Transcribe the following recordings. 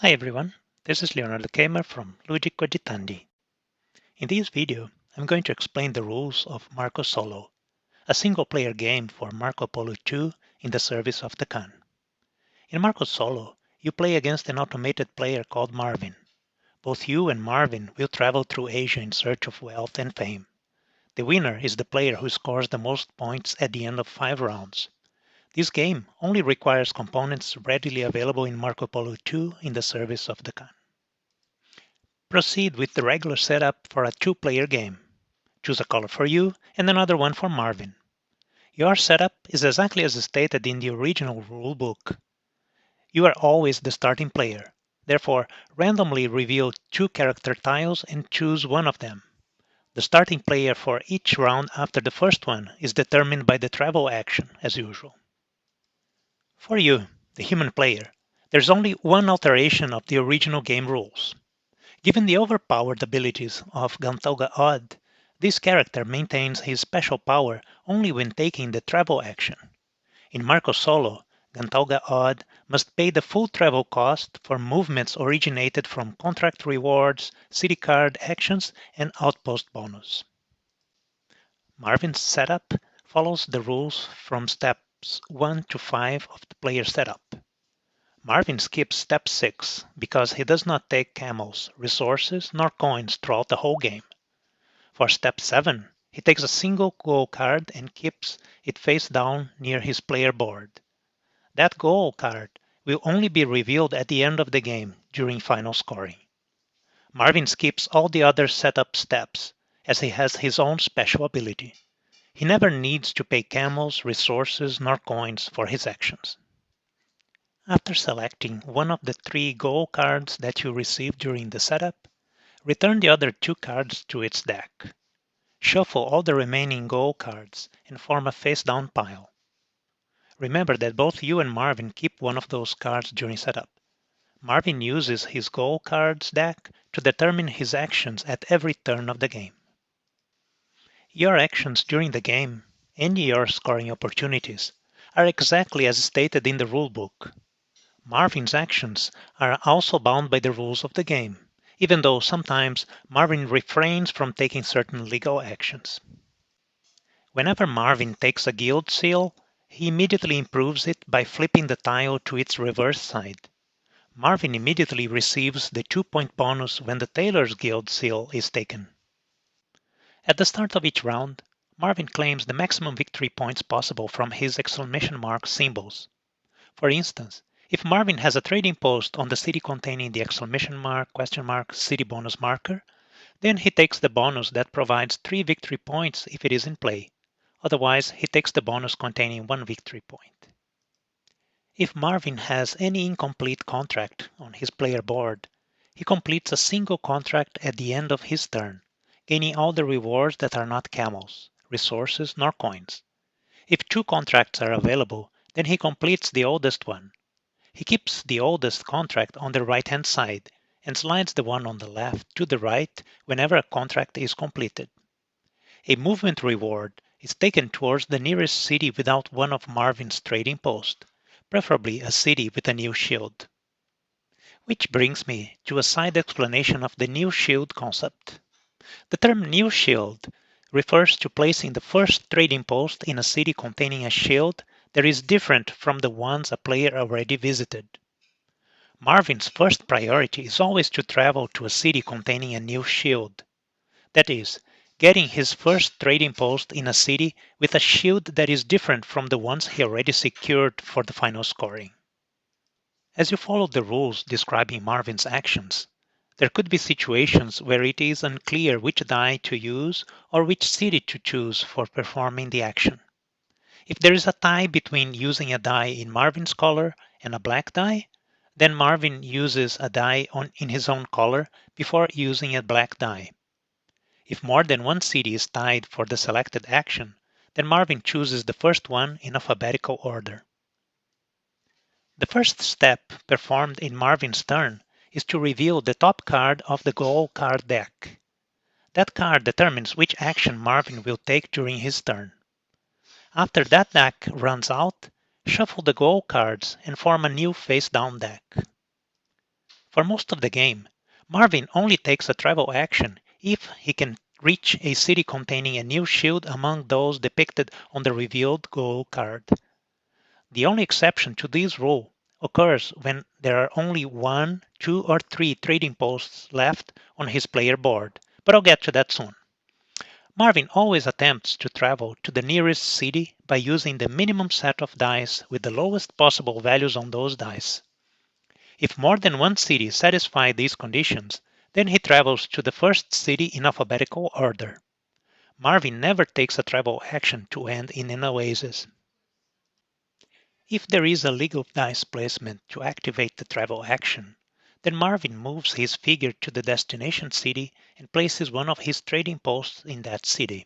Hi everyone, this is Leonardo Kramer from Luigi Cogitandi. In this video, I'm going to explain the rules of Marco Solo, a single-player game for Marco Polo II in the service of the Khan. In Marco Solo, you play against an automated player called Marvin. Both you and Marvin will travel through Asia in search of wealth and fame. The winner is the player who scores the most points at the end of 5 rounds. This game only requires components readily available in Marco Polo II in the service of the Khan. Proceed with the regular setup for a two-player game. Choose a color for you and another one for Marvin. Your setup is exactly as stated in the original rulebook. You are always the starting player. Therefore, randomly reveal 2 character tiles and choose one of them. The starting player for each round after the first one is determined by the travel action, as usual. For you, the human player, there's only one alteration of the original game rules. Given the overpowered abilities of Gantauga Odd, this character maintains his special power only when taking the travel action. In Marco Solo, Gantauga Odd must pay the full travel cost for movements originated from contract rewards, city card actions, and outpost bonus. Marvin's setup follows the rules from steps 1 to 5 of the player setup. Marvin skips step 6 because he does not take camels, resources, nor coins throughout the whole game. For step 7, he takes a single gold card and keeps it face down near his player board. That gold card will only be revealed at the end of the game during final scoring. Marvin skips all the other setup steps as he has his own special ability. He never needs to pay camels, resources, nor coins for his actions. After selecting one of the 3 gold cards that you received during the setup, return the other 2 cards to its deck. Shuffle all the remaining gold cards and form a face-down pile. Remember that both you and Marvin keep one of those cards during setup. Marvin uses his gold cards deck to determine his actions at every turn of the game. Your actions during the game and your scoring opportunities are exactly as stated in the rulebook. Marvin's actions are also bound by the rules of the game, even though sometimes Marvin refrains from taking certain legal actions. Whenever Marvin takes a guild seal, he immediately improves it by flipping the tile to its reverse side. Marvin immediately receives the 2-point bonus when the Tailor's Guild seal is taken. At the start of each round, Marvin claims the maximum victory points possible from his exclamation mark symbols. For instance, if Marvin has a trading post on the city containing the exclamation mark, question mark, city bonus marker, then he takes the bonus that provides 3 victory points if it is in play. Otherwise, he takes the bonus containing 1 victory point. If Marvin has any incomplete contract on his player board, he completes a single contract at the end of his turn, gaining all the rewards that are not camels, resources, nor coins. If 2 contracts are available, then he completes the oldest one. He keeps the oldest contract on the right-hand side and slides the one on the left to the right whenever a contract is completed. A movement reward is taken towards the nearest city without one of Marvin's trading posts, preferably a city with a new shield. Which brings me to a side explanation of the new shield concept. The term new shield refers to placing the first trading post in a city containing a shield that is different from the ones a player already visited. Marvin's first priority is always to travel to a city containing a new shield. That is, getting his first trading post in a city with a shield that is different from the ones he already secured for the final scoring. As you follow the rules describing Marvin's actions, there could be situations where it is unclear which die to use or which city to choose for performing the action. If there is a tie between using a die in Marvin's color and a black die, then Marvin uses a die in his own color before using a black die. If more than one city is tied for the selected action, then Marvin chooses the first one in alphabetical order. The first step performed in Marvin's turn is to reveal the top card of the gold card deck. That card determines which action Marvin will take during his turn. After that deck runs out, shuffle the gold cards and form a new face-down deck. For most of the game, Marvin only takes a travel action if he can reach a city containing a new shield among those depicted on the revealed goal card. The only exception to this rule occurs when there are only 1, 2, or 3 trading posts left on his player board, but I'll get to that soon. Marvin always attempts to travel to the nearest city by using the minimum set of dice with the lowest possible values on those dice. If more than one city satisfy these conditions, then he travels to the first city in alphabetical order. Marvin never takes a travel action to end in an oasis. If there is a legal dice placement to activate the travel action, then Marvin moves his figure to the destination city and places one of his trading posts in that city.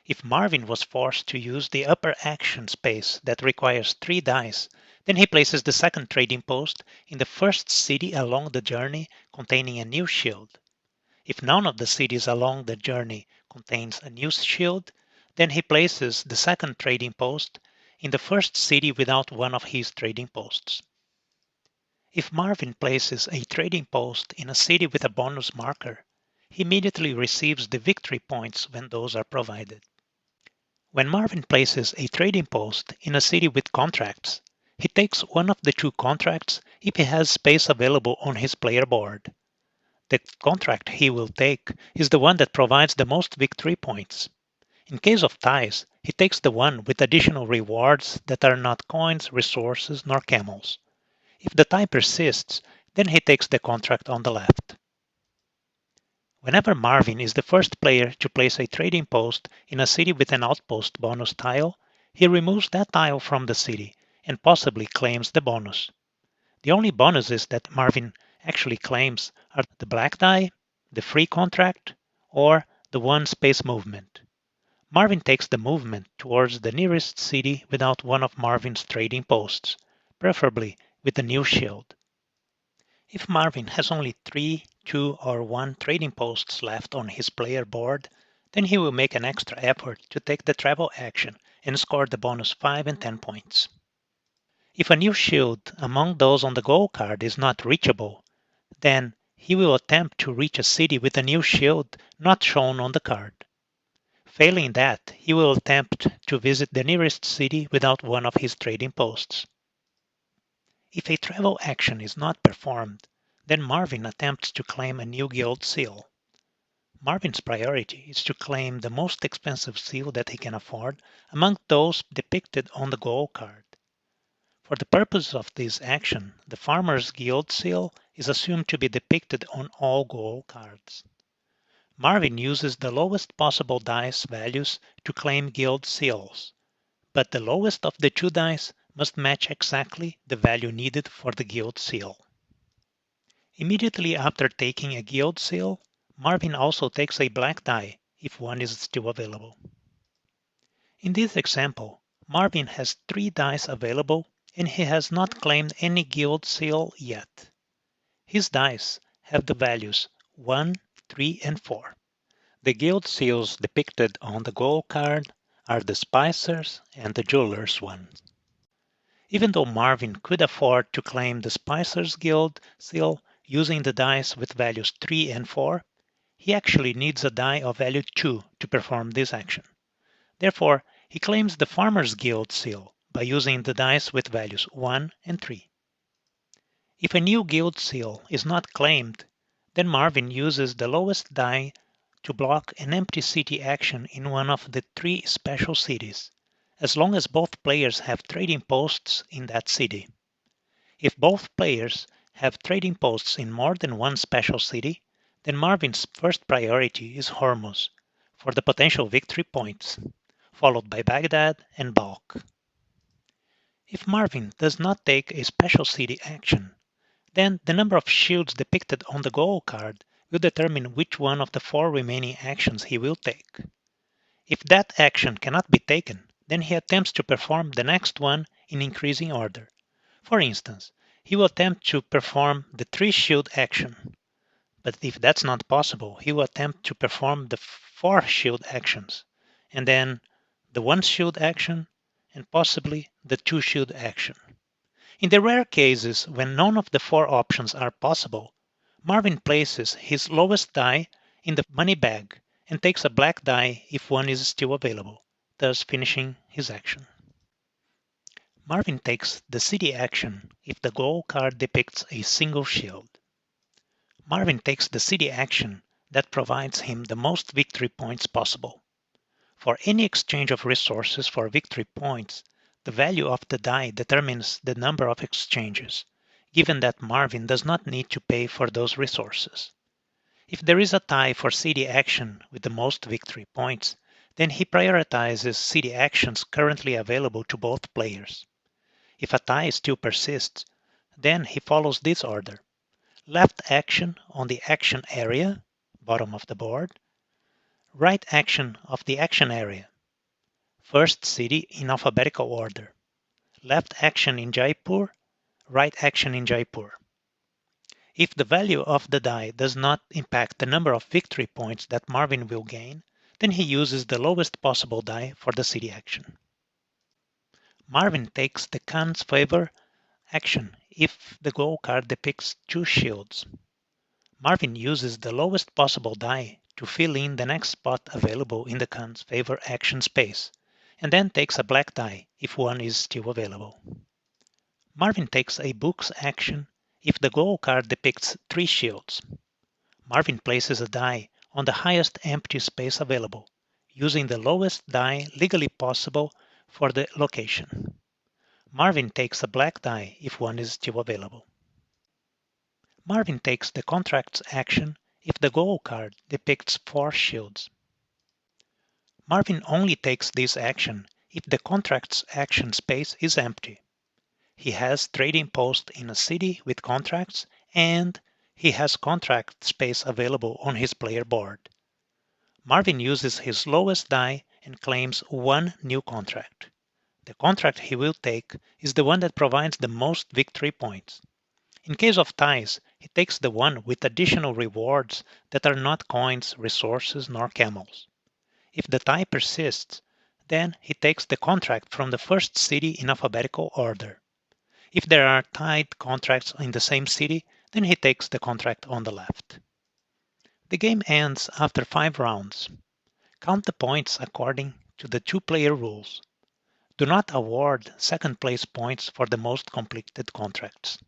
If Marvin was forced to use the upper action space that requires 3 dice, then he places the second trading post in the first city along the journey containing a new shield. If none of the cities along the journey contains a new shield, then he places the second trading post in the first city without one of his trading posts. If Marvin places a trading post in a city with a bonus marker, he immediately receives the victory points when those are provided. When Marvin places a trading post in a city with contracts, he takes one of the 2 contracts if he has space available on his player board. The contract he will take is the one that provides the most victory points. In case of ties, he takes the one with additional rewards that are not coins, resources, nor camels. If the tie persists, then he takes the contract on the left. Whenever Marvin is the first player to place a trading post in a city with an outpost bonus tile, he removes that tile from the city and possibly claims the bonus. The only bonuses that Marvin actually claims are the black die, the free contract, or the 1 space movement. Marvin takes the movement towards the nearest city without one of Marvin's trading posts, preferably with a new shield. If Marvin has only 3, 2, or 1 trading posts left on his player board, then he will make an extra effort to take the travel action and score the bonus 5 and 10 points. If a new shield among those on the goal card is not reachable, then he will attempt to reach a city with a new shield not shown on the card. Failing that, he will attempt to visit the nearest city without one of his trading posts. If a travel action is not performed, then Marvin attempts to claim a new guild seal. Marvin's priority is to claim the most expensive seal that he can afford among those depicted on the goal card. For the purpose of this action, the Farmer's Guild seal is assumed to be depicted on all goal cards. Marvin uses the lowest possible dice values to claim guild seals, but the lowest of the 2 dice must match exactly the value needed for the guild seal. Immediately after taking a guild seal, Marvin also takes a black die if one is still available. In this example, Marvin has 3 dice available and he has not claimed any guild seal yet. His dice have the values 1, 3, and 4. The guild seals depicted on the goal card are the Spicer's and the Jeweler's ones. Even though Marvin could afford to claim the Spicer's Guild seal using the dice with values 3 and 4, he actually needs a die of value 2 to perform this action. Therefore, he claims the Farmer's Guild seal by using the dice with values 1 and 3. If a new guild seal is not claimed, then Marvin uses the lowest die to block an empty city action in one of the 3 special cities, as long as both players have trading posts in that city. If both players have trading posts in more than one special city, then Marvin's first priority is Hormuz for the potential victory points, followed by Baghdad and Balkh. If Marvin does not take a special city action, then the number of shields depicted on the goal card will determine which one of the 4 remaining actions he will take. If that action cannot be taken, then he attempts to perform the next one in increasing order. For instance, he will attempt to perform the 3 shield action, but if that's not possible, he will attempt to perform the 4 shield actions, and then the 1 shield action, and possibly the 2 shield action. In the rare cases when none of the four options are possible, Marvin places his lowest die in the money bag and takes a black die if one is still available, thus finishing his action. Marvin takes the city action if the goal card depicts a single shield. Marvin takes the city action that provides him the most victory points possible. For any exchange of resources for victory points, the value of the die determines the number of exchanges, given that Marvin does not need to pay for those resources. If there is a tie for city action with the most victory points, then he prioritizes city actions currently available to both players. If a tie still persists, then he follows this order: left action on the action area, bottom of the board, right action of the action area, first city in alphabetical order, left action in Jaipur, right action in Jaipur. If the value of the die does not impact the number of victory points that Marvin will gain, then he uses the lowest possible die for the city action. Marvin takes the Khan's favor action if the goal card depicts two shields. Marvin uses the lowest possible die to fill in the next spot available in the Khan's favor action space, and then takes a black die if one is still available. Marvin takes a Book's action if the goal card depicts three shields. Marvin places a die on the highest empty space available, using the lowest die legally possible for the location. Marvin takes a black die if one is still available. Marvin takes the Contract's action if the goal card depicts four shields. Marvin only takes this action if the Contract's action space is empty. He has trading post in a city with contracts, and he has contract space available on his player board. Marvin uses his lowest die and claims one new contract. The contract he will take is the one that provides the most victory points. In case of ties, he takes the one with additional rewards that are not coins, resources, nor camels. If the tie persists, then he takes the contract from the first city in alphabetical order. If there are tied contracts in the same city, then he takes the contract on the left. The game ends after 5 rounds. Count the points according to the two-player rules. Do not award second place points for the most completed contracts.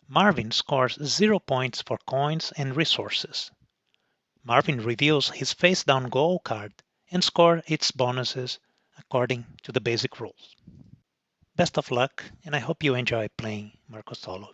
Marvin scores 0 points for coins and resources. Marvin reveals his face-down goal card and scores its bonuses according to the basic rules. Best of luck, and I hope you enjoy playing Marco Solo.